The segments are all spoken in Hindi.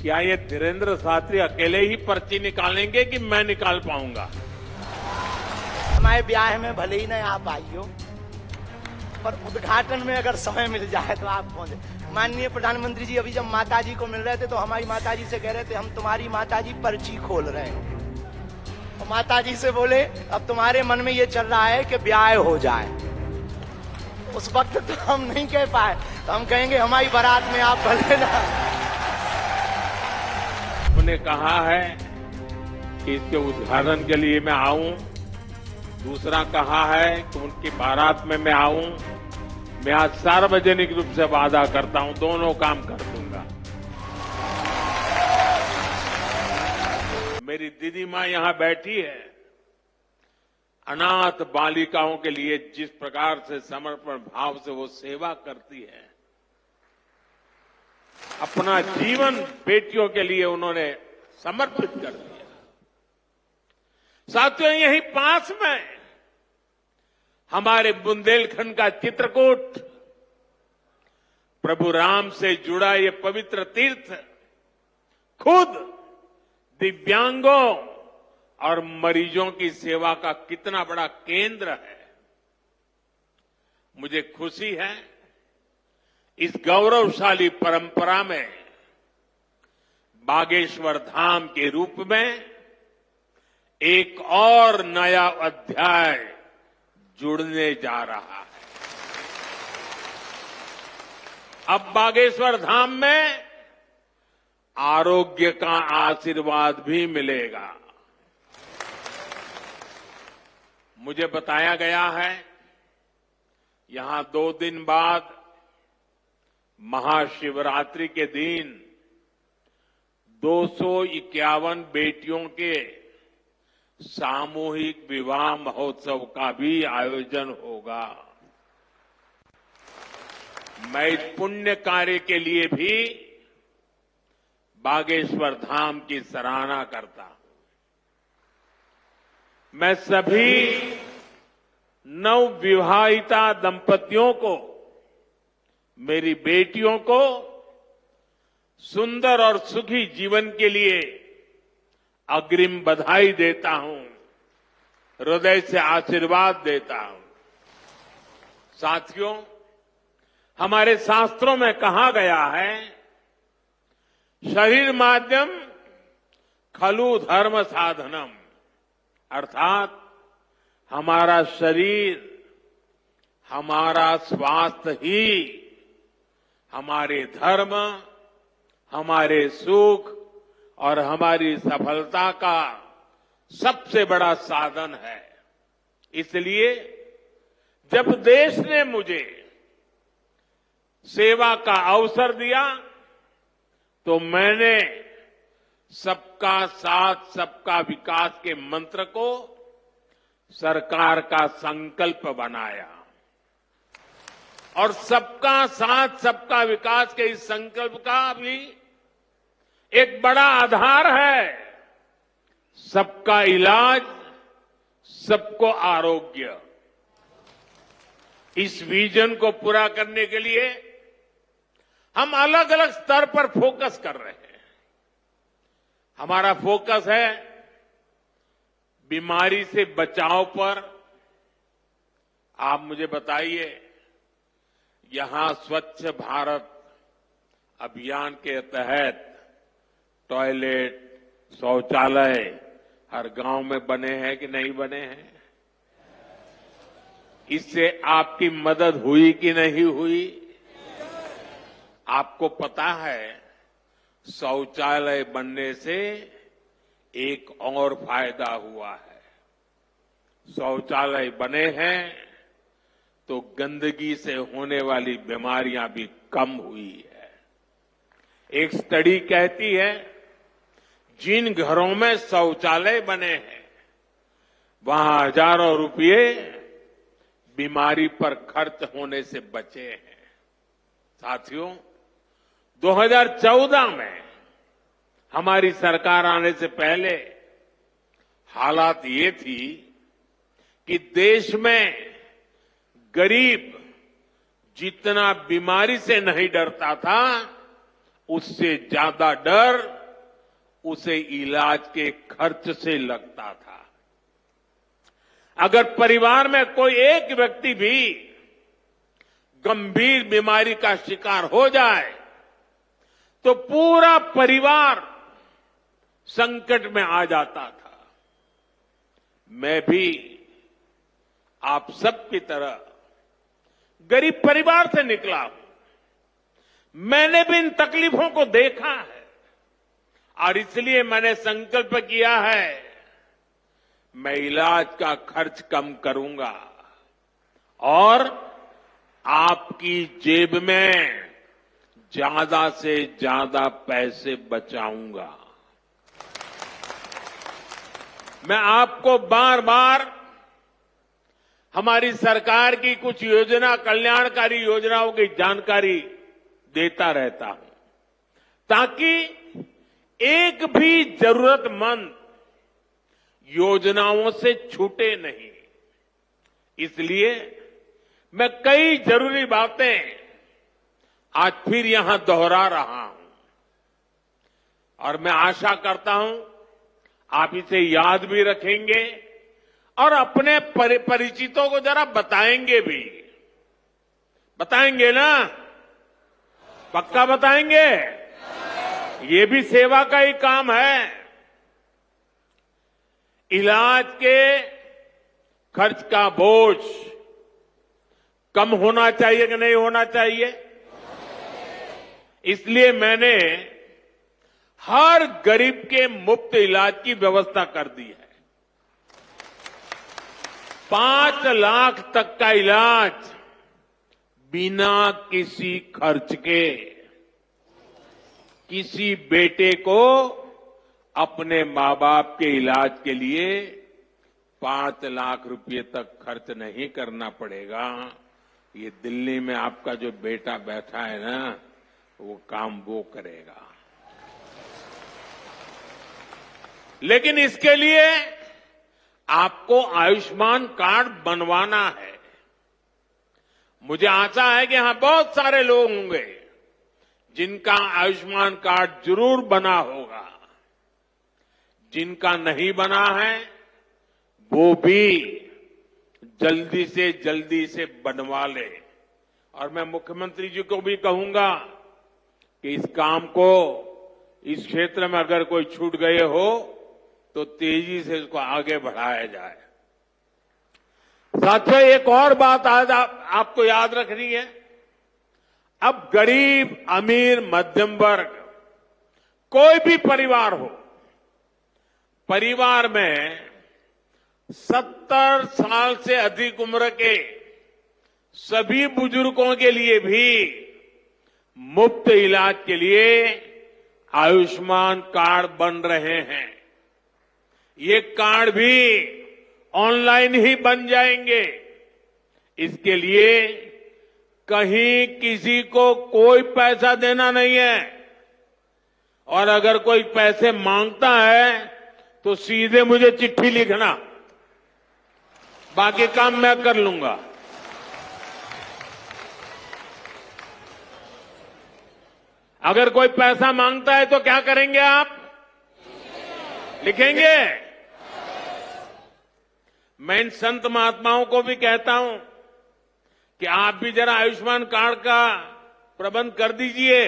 क्या ये धीरेन्द्र शास्त्री अकेले ही पर्ची निकालेंगे कि मैं निकाल पाऊंगा? हमारे ब्याह में भले ही नहीं आप आई हो, पर उद्घाटन में अगर समय मिल जाए तो आप पहुंचे। माननीय प्रधानमंत्री जी अभी जब माता जी को मिल रहे थे तो हमारी माता जी से कह रहे थे हम तुम्हारी माता जी पर्ची खोल रहे हैं। तो माता जी से बोले अब तुम्हारे मन में ये चल रहा है कि ब्याह हो जाए। उस वक्त तो हम नहीं कह पाए, तो हम कहेंगे हमारी बारात में आप भले ना। उन्होंने कहा है कि इसके उद्घाटन के लिए मैं आऊं, दूसरा कहा है कि उनकी बारात में मैं आऊं। मैं आज सार्वजनिक रूप से वादा करता हूं, दोनों काम कर दूंगा। मेरी दीदी मां यहां बैठी है, अनाथ बालिकाओं के लिए जिस प्रकार से समर्पण भाव से वो सेवा करती है, अपना जीवन बेटियों के लिए उन्होंने समर्पित कर दिया। साथियों, यहीं पास में हमारे बुंदेलखंड का चित्रकूट, प्रभु राम से जुड़ा ये पवित्र तीर्थ खुद दिव्यांगों और मरीजों की सेवा का कितना बड़ा केंद्र है। मुझे खुशी है इस गौरवशाली परंपरा में बागेश्वर धाम के रूप में एक और नया अध्याय जुड़ने जा रहा है। अब बागेश्वर धाम में आरोग्य का आशीर्वाद भी मिलेगा। मुझे बताया गया है यहां 2 दिन बाद महाशिवरात्रि के दिन 251 बेटियों के सामूहिक विवाह महोत्सव का भी आयोजन होगा। मैं इस पुण्य कार्य के लिए भी बागेश्वर धाम की सराहना करता हूं। मैं सभी नवविवाहिता दंपतियों को, मेरी बेटियों को सुंदर और सुखी जीवन के लिए अग्रिम बधाई देता हूं, हृदय से आशीर्वाद देता हूं। साथियों, हमारे शास्त्रों में कहा गया है शरीर माध्यम खलु धर्म साधनम, अर्थात हमारा शरीर, हमारा स्वास्थ्य ही हमारे धर्म, हमारे सुख और हमारी सफलता का सबसे बड़ा साधन है। इसलिए जब देश ने मुझे सेवा का अवसर दिया तो मैंने सबका साथ सबका विकास के मंत्र को सरकार का संकल्प बनाया और सबका साथ सबका विकास के इस संकल्प का भी एक बड़ा आधार है सबका इलाज, सबको आरोग्य। इस विजन को पूरा करने के लिए हम अलग अलग स्तर पर फोकस कर रहे हैं। हमारा फोकस है बीमारी से बचाव पर। आप मुझे बताइए, यहां स्वच्छ भारत अभियान के तहत टॉयलेट, शौचालय हर गांव में बने हैं कि नहीं बने हैं? इससे आपकी मदद हुई कि नहीं हुई? आपको पता है शौचालय बनने से एक और फायदा हुआ है। शौचालय बने हैं तो गंदगी से होने वाली बीमारियां भी कम हुई है। एक स्टडी कहती है जिन घरों में शौचालय बने हैं वहां हजारों रुपये बीमारी पर खर्च होने से बचे हैं। साथियों, 2014 में हमारी सरकार आने से पहले हालात ये थी कि देश में गरीब जितना बीमारी से नहीं डरता था, उससे ज्यादा डर उसे इलाज के खर्च से लगता था। अगर परिवार में कोई एक व्यक्ति भी गंभीर बीमारी का शिकार हो जाए तो पूरा परिवार संकट में आ जाता था। मैं भी आप सबकी तरह गरीब परिवार से निकला हूं। मैंने भी इन तकलीफों को देखा है और इसलिए मैंने संकल्प किया है, मैं इलाज का खर्च कम करूंगा और आपकी जेब में ज्यादा से ज्यादा पैसे बचाऊंगा। मैं आपको बार बार हमारी सरकार की कुछ योजना, कल्याणकारी योजनाओं की जानकारी देता रहता हूं ताकि एक भी जरूरतमंद योजनाओं से छूटे नहीं। इसलिए मैं कई जरूरी बातें आज फिर यहां दोहरा रहा हूं और मैं आशा करता हूं आप इसे याद भी रखेंगे और अपने परिचितों को जरा बताएंगे भी। बताएंगे ना? पक्का बताएंगे? ये भी सेवा का ही काम है। इलाज के खर्च का बोझ कम होना चाहिए कि नहीं होना चाहिए? इसलिए मैंने हर गरीब के मुफ्त इलाज की व्यवस्था कर दी है। 5 लाख तक का इलाज बिना किसी खर्च के किसी बेटे को अपने मां बाप के इलाज के लिए 5 लाख रुपए तक खर्च नहीं करना पड़ेगा। ये दिल्ली में आपका जो बेटा बैठा है ना, वो काम वो करेगा। लेकिन इसके लिए आपको आयुष्मान कार्ड बनवाना है। मुझे आशा है कि यहां बहुत सारे लोग होंगे जिनका आयुष्मान कार्ड जरूर बना होगा। जिनका नहीं बना है वो भी जल्दी से बनवा ले। और मैं मुख्यमंत्री जी को भी कहूंगा कि इस काम को, इस क्षेत्र में अगर कोई छूट गए हो तो तेजी से इसको आगे बढ़ाया जाए। साथियों, एक और बात आज आपको याद रखनी है। अब गरीब, अमीर, मध्यम वर्ग, कोई भी परिवार हो, परिवार में 70 साल से अधिक उम्र के सभी बुजुर्गों के लिए भी मुफ्त इलाज के लिए आयुष्मान कार्ड बन रहे हैं। ये कार्ड भी ऑनलाइन ही बन जाएंगे। इसके लिए कहीं किसी को कोई पैसा देना नहीं है और अगर कोई पैसे मांगता है तो सीधे मुझे चिट्ठी लिखना, बाकी काम मैं कर लूंगा। अगर कोई पैसा मांगता है तो क्या करेंगे आप? लिखेंगे? मैं इन संत महात्माओं को भी कहता हूं कि आप भी जरा आयुष्मान कार्ड का प्रबंध कर दीजिए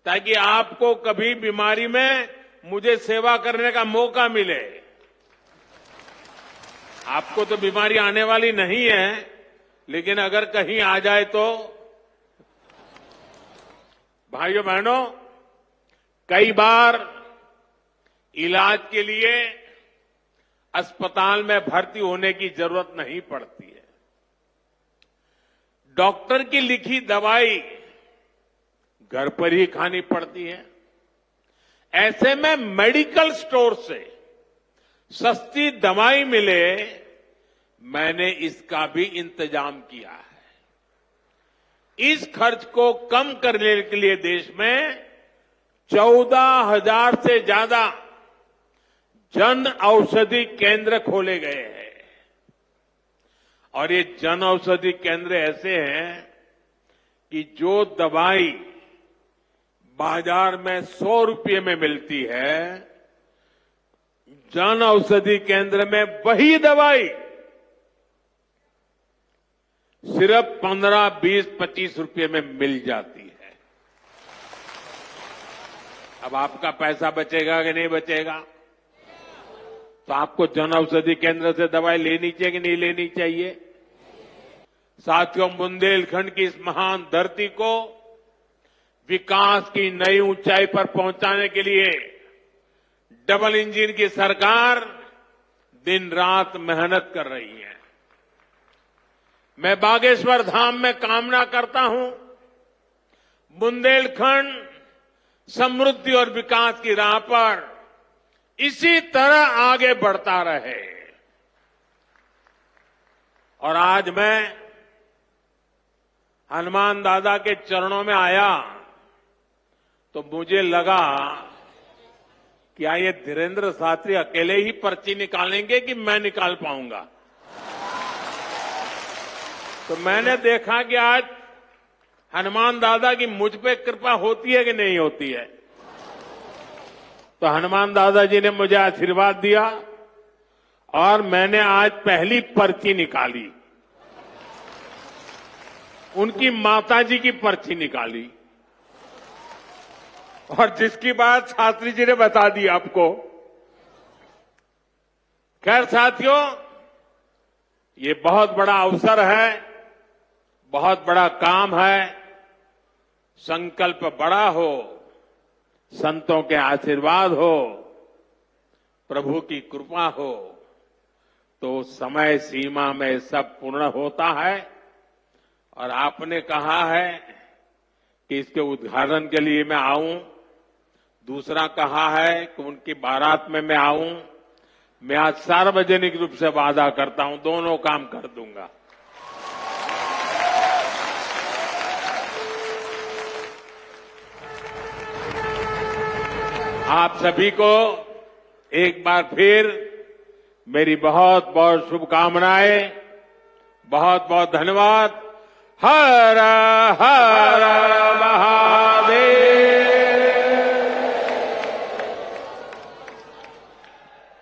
ताकि आपको कभी बीमारी में मुझे सेवा करने का मौका मिले। आपको तो बीमारी आने वाली नहीं है, लेकिन अगर कहीं आ जाए तो। भाइयों बहनों, कई बार इलाज के लिए अस्पताल में भर्ती होने की जरूरत नहीं पड़ती है। डॉक्टर की लिखी दवाई घर पर ही खानी पड़ती है। ऐसे में मेडिकल स्टोर से सस्ती दवाई मिले, मैंने इसका भी इंतजाम किया है। इस खर्च को कम करने के लिए देश में 14,000 से ज्यादा जन औषधि केंद्र खोले गए हैं। और ये जन औषधि केंद्र ऐसे हैं कि जो दवाई बाजार में 100 रुपये में मिलती है, जन औषधि केंद्र में वही दवाई सिर्फ 15, 20, 25 रुपये में मिल जाती है। अब आपका पैसा बचेगा कि नहीं बचेगा? तो आपको जन औषधि केंद्र से दवाई लेनी चाहिए कि नहीं लेनी चाहिए? साथियों, बुंदेलखंड की इस महान धरती को विकास की नई ऊंचाई पर पहुंचाने के लिए डबल इंजन की सरकार दिन रात मेहनत कर रही है। मैं बागेश्वर धाम में कामना करता हूं, बुंदेलखंड समृद्धि और विकास की राह पर इसी तरह आगे बढ़ता रहे। और आज मैं हनुमान दादा के चरणों में आया तो मुझे लगा कि ये धीरेन्द्र शास्त्री अकेले ही पर्ची निकालेंगे कि मैं निकाल पाऊंगा। तो मैंने देखा कि आज हनुमान दादा की मुझ पे कृपा होती है कि नहीं होती है। तो हनुमान दादा जी ने मुझे आशीर्वाद दिया और मैंने आज पहली पर्ची निकाली, उनकी माताजी की पर्ची निकाली, और जिसकी बात शास्त्री जी ने बता दी आपको। खैर साथियों, ये बहुत बड़ा अवसर है, बहुत बड़ा काम है। संकल्प बड़ा हो, संतों के आशीर्वाद हो, प्रभु की कृपा हो, तो समय सीमा में सब पूर्ण होता है। और आपने कहा है कि इसके उद्घाटन के लिए मैं आऊं, दूसरा कहा है कि उनकी बारात में मैं आऊं। मैं आज सार्वजनिक रूप से वादा करता हूं, दोनों काम कर दूंगा। आप सभी को एक बार फिर मेरी बहुत बहुत शुभकामनाएं, बहुत बहुत धन्यवाद। हर हर